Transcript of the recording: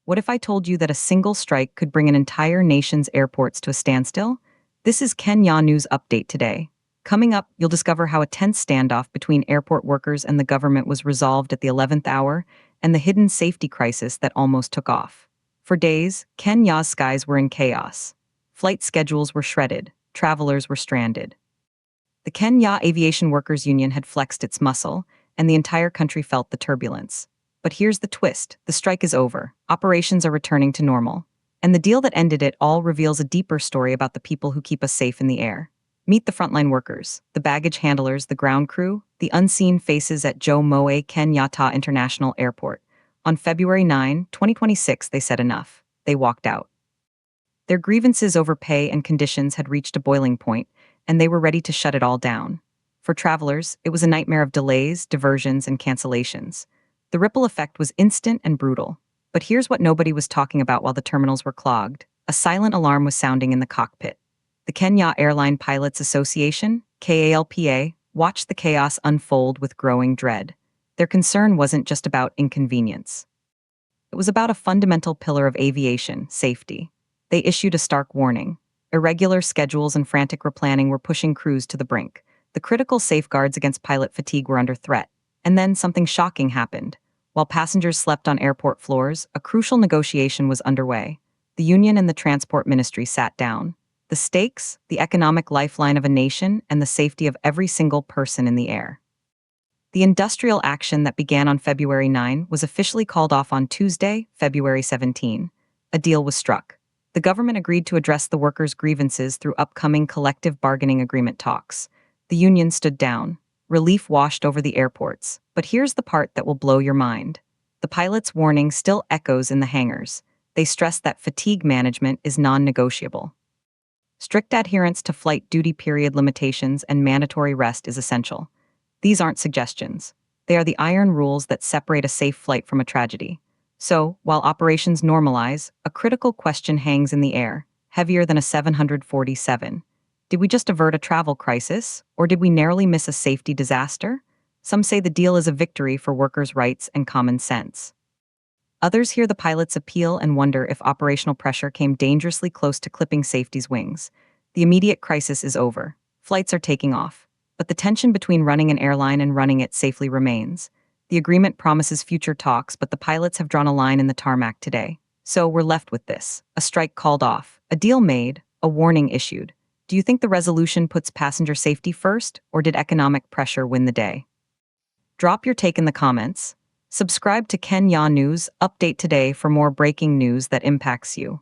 What if I told you that a single strike could bring an entire nation's airports to a standstill? This is Kenya News Update today. Coming up, you'll discover how a tense standoff between airport workers and the government was resolved at the 11th hour and the hidden safety crisis that almost took off. For days, Kenya's skies were in chaos. Flight schedules were shredded, travelers were stranded. The Kenya Aviation Workers Union had flexed its muscle, and the entire country felt the turbulence. But here's the twist: the strike is over, operations are returning to normal. And the deal that ended it all reveals a deeper story about the people who keep us safe in the air. Meet the frontline workers, the baggage handlers, the ground crew, the unseen faces at Jomo Kenyatta International Airport. On February 9, 2026, they said enough. They walked out. Their grievances over pay and conditions had reached a boiling point, and they were ready to shut it all down. For travelers, it was a nightmare of delays, diversions, and cancellations. The ripple effect was instant and brutal. But here's what nobody was talking about while the terminals were clogged. A silent alarm was sounding in the cockpit. The Kenya Airline Pilots Association, KALPA, watched the chaos unfold with growing dread. Their concern wasn't just about inconvenience. It was about a fundamental pillar of aviation, safety. They issued a stark warning. Irregular schedules and frantic replanning were pushing crews to the brink. The critical safeguards against pilot fatigue were under threat. And then something shocking happened. While passengers slept on airport floors, a crucial negotiation was underway. The union and the transport ministry sat down. The stakes, the economic lifeline of a nation, and the safety of every single person in the air. The industrial action that began on February 9 was officially called off on Tuesday, February 17. A deal was struck. The government agreed to address the workers' grievances through upcoming collective bargaining agreement talks. The union stood down. Relief washed over the airports. But here's the part that will blow your mind. The pilots' warning still echoes in the hangars. They stress that fatigue management is non-negotiable. Strict adherence to flight duty period limitations and mandatory rest is essential. These aren't suggestions. They are the iron rules that separate a safe flight from a tragedy. So, while operations normalize, a critical question hangs in the air, heavier than a 747. Did we just avert a travel crisis, or did we narrowly miss a safety disaster? Some say the deal is a victory for workers' rights and common sense. Others hear the pilots' appeal and wonder if operational pressure came dangerously close to clipping safety's wings. The immediate crisis is over. Flights are taking off. But the tension between running an airline and running it safely remains. The agreement promises future talks, but the pilots have drawn a line in the tarmac today. So we're left with this: a strike called off, a deal made, a warning issued. Do you think the resolution puts passenger safety first, or did economic pressure win the day? Drop your take in the comments. Subscribe to Kenya News Update today for more breaking news that impacts you.